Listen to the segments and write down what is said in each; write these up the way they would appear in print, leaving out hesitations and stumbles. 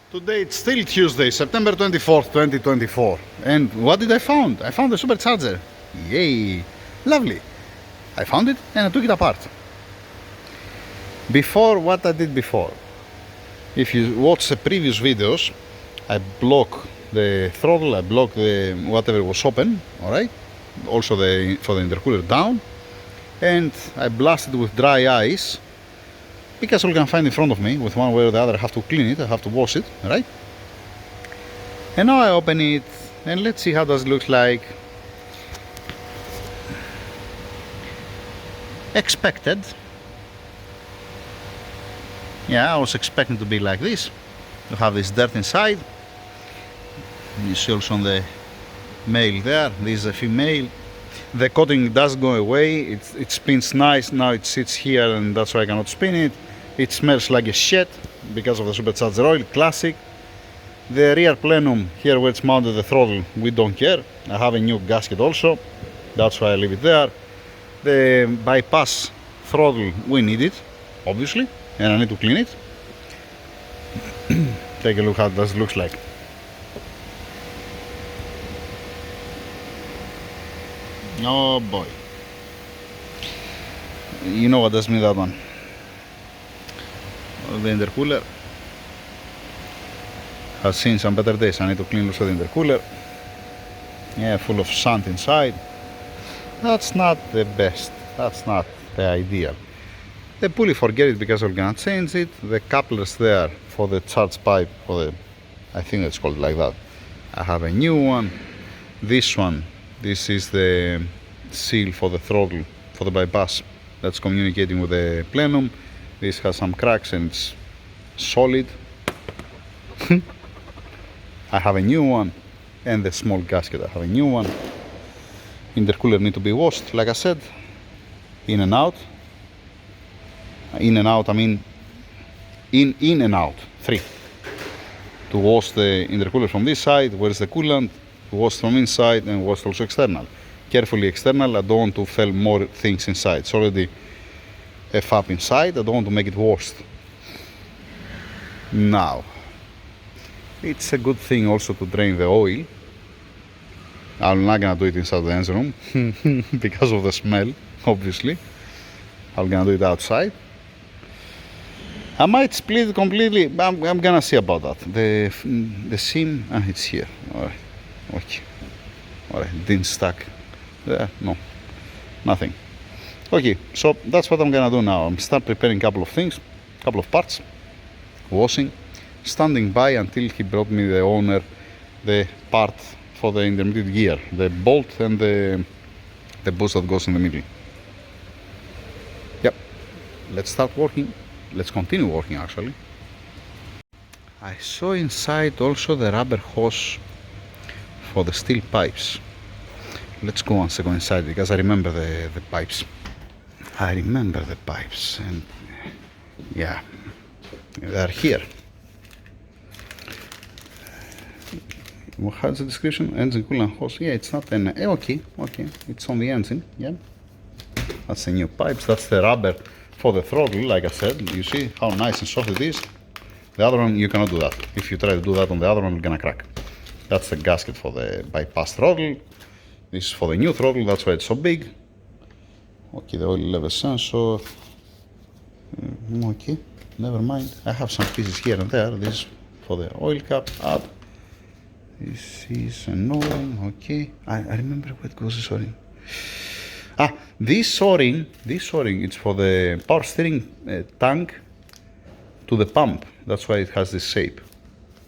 Today it's still Tuesday, September 24th, 2024. And what did I find? I found the Supercharger. Yay! Lovely. I found it and I took it apart. Before, what I did before. If you watch the previous videos, I block the throttle, I block the whatever was open, alright? Also for the intercooler down. And I blasted with dry ice, because all you can find in front of me, with one way or the other I have to clean it, I have to wash it, right? And now I open it and let's see how does it look like. Expected. Yeah, I was expecting to be like this, to have this dirt inside. You see also on the male there, this is a female. The coating does go away, it spins nice, now it sits here and that's why I cannot spin it. It smells like a shit because of the Supercharger oil, classic. The rear plenum, here where it's mounted the throttle, we don't care. I have a new gasket also, that's why I leave it there. The bypass throttle, we need it, obviously, and I need to clean it. Take a look how this looks like. Oh boy. You know what does mean, that one. The intercooler has seen some better days. I need to clean also the intercooler. Yeah, full of sand inside. That's not the best. That's not the ideal. The pulley, forget it because we're gonna change it. The couplers there for the charge pipe, for the, I think it's called like that. I have a new one. This one, this is the seal for the throttle, for the bypass. That's communicating with the plenum. This has some cracks and it's solid. I have a new one, and the small gasket, I have a new one. Intercooler need to be washed, like I said, in and out. In and out, I mean in and out, 3. To wash the intercooler from this side, where's the coolant, to wash from inside and wash also external. Carefully external, I don't want to fill more things inside. It's already a fab inside, I don't want to make it worse. Now, it's a good thing also to drain the oil. I'm not gonna do it inside the engine room because of the smell, obviously. I'm gonna do it outside. I might split it completely, but I'm gonna see about that. The seam, it's here. Alright, okay. Alright, didn't stack. No, nothing. Okay, so that's what I'm gonna do now. I'm start preparing a couple of things, couple of parts, washing, standing by until he brought me, the owner, the part for the intermediate gear, the bolt and the boost that goes in the middle. Yep, let's start working. Let's continue working actually. I saw inside also the rubber hose for the steel pipes. Let's go one second inside because I remember the pipes. I remember the pipes, and yeah, they're here. How's the description? Engine coolant hose. Yeah, it's not an okay, it's on the engine. Yeah, that's the new pipes. That's the rubber for the throttle, like I said. You see how nice and soft it is. The other one, you cannot do that. If you try to do that on the other one, you're gonna crack. That's the gasket for the bypass throttle. This is for the new throttle, that's why it's so big. Okay, the oil level sensor. Okay, never mind. I have some pieces here and there. This is for the oil cap up. This is an O-ring, okay. I remember what goes this O-ring. This O-ring, it's for the power steering tank to the pump. That's why it has this shape.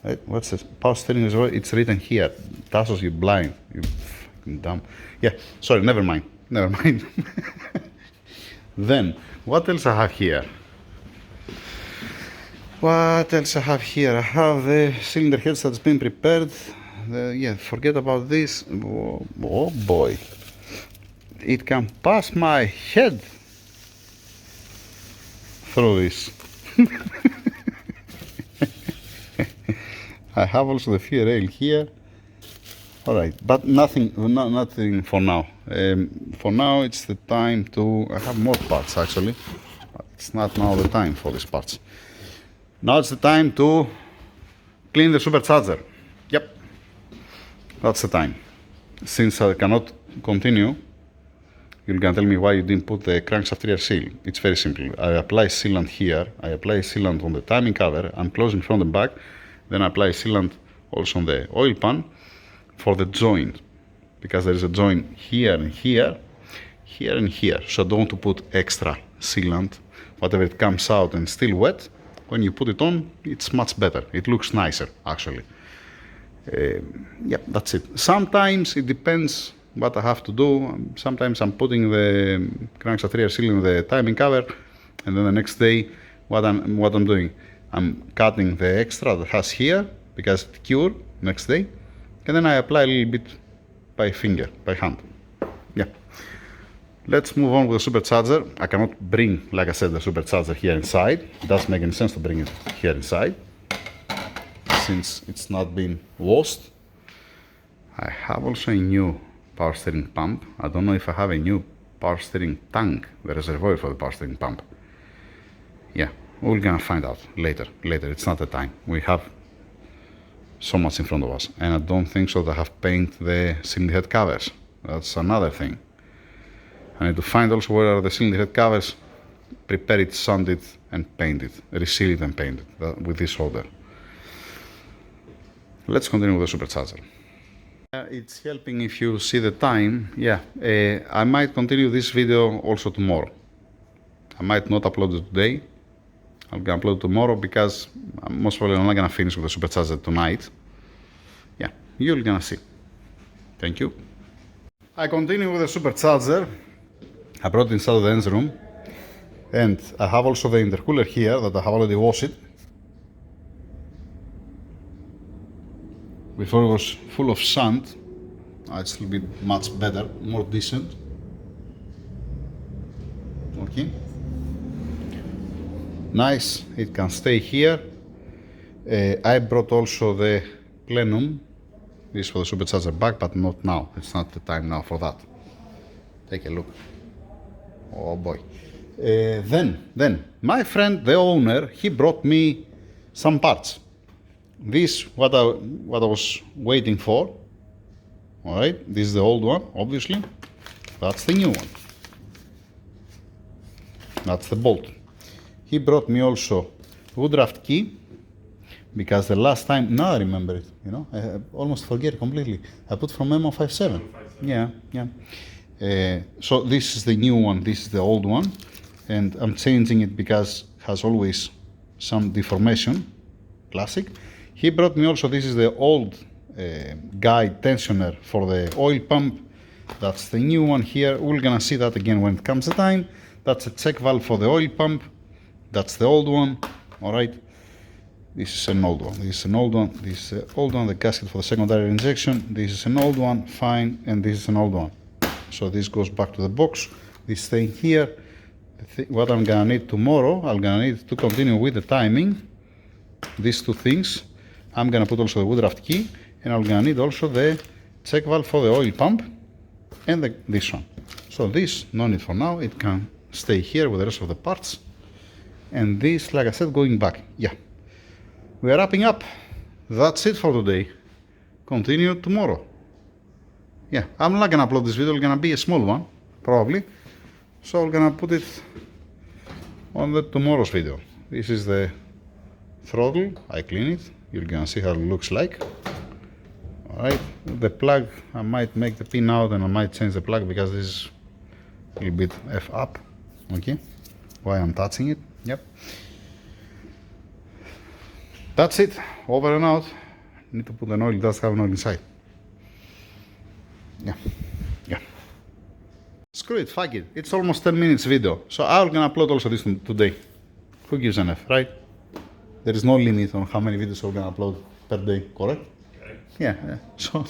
Right? What's this? Power steering as well, it's written here. Tassos, you blind. You fucking dumb. Yeah, sorry, never mind. Then, what else I have here? What else I have here? I have the cylinder heads that's been prepared. Yeah, forget about this. Oh boy. It can pass my head through this. I have also the fuel rail here. Alright, but nothing for now. For now it's the time to, I have more parts actually, but it's not now the time for these parts. Now it's the time to Clean the supercharger. Yep, that's the time. Since I cannot continue, you're gonna tell me why you didn't put the crankshaft rear seal. It's very simple. I apply sealant here, I apply sealant on the timing cover, I'm closing front and back, then I apply sealant also on the oil pan for the joint, because there is a joint here and here, here and here, so I don't want to put extra sealant. Whatever it comes out and still wet, when you put it on, it's much better. It looks nicer, actually. Yeah, that's it. Sometimes it depends what I have to do. Sometimes I'm putting the crankshaft rear seal in the timing cover, and then the next day, what I'm doing, I'm cutting the extra that has here, because it cure next day, and then I apply a little bit by finger, by hand. Yeah. Let's move on with the supercharger. I cannot bring, like I said, the supercharger here inside. It doesn't make any sense to bring it here inside, since it's not been washed. I have also a new power steering pump. I don't know if I have a new power steering tank, the reservoir for the power steering pump. Yeah, we're gonna find out later. It's not the time. We have so much in front of us, and I don't think so that I have painted the cylinder head covers. That's another thing. I need to find also where are the cylinder head covers, prepare it, sand it, and paint it, reseal it and paint it with this order. Let's continue with the supercharger. It's helping if you see the time. Yeah, I might continue this video also tomorrow. I might not upload it today. I'm gonna upload it tomorrow because I'm most probably not gonna finish with the supercharger tonight. Yeah, you're gonna see. Thank you. I continue with the supercharger. I brought it inside the engine room, and I have also the intercooler here that I have already washed it. Before it was full of sand. It's a little bit much better, more decent. Okay. Nice, it can stay here. I brought also the Plenum. This is for the supercharger back, but not now. It's not the time now for that. Take a look. Oh boy. Then my friend, the owner, he brought me some parts. This what I was waiting for. All right, this is the old one, obviously. That's the new one. That's the bolt. He brought me also wood raft key, because the last time, now I remember it, you know, I almost forget completely. I put from E55. Yeah. So this is the new one, this is the old one, and I'm changing it because it has always some deformation, classic. He brought me also, this is the old guide tensioner for the oil pump. That's the new one here. We're gonna see that again when it comes the time. That's a check valve for the oil pump. That's the old one. All right. This is an old one. This is an old one. This is an old one. The gasket for the secondary injection. This is an old one. Fine. And this is an old one. So this goes back to the box. This staying here. What I'm gonna need tomorrow, I'm gonna need to continue with the timing. These two things. I'm gonna put also the wood raft key, and I'm gonna need also the check valve for the oil pump, and this one. So this, no need for now. It can stay here with the rest of the parts. And this, like I said, going back. Yeah. We are wrapping up. That's it for today. Continue tomorrow. Yeah, I'm not gonna upload this video. It's gonna be a small one, probably. So I'm gonna put it on the tomorrow's video. This is the throttle. I clean it. You're gonna see how it looks like. Alright, the plug, I might make the pin out and I might change the plug because this is a little bit F up. Okay, why I'm touching it. Yep. That's it. Over and out. Need to put an oil. It does have an oil inside. Yeah. Screw it. Fuck it. It's almost 10 minutes video. So I'm gonna upload also this today. Who gives an F, right? There is no limit on how many videos we're gonna upload per day, correct? Okay. Yeah. So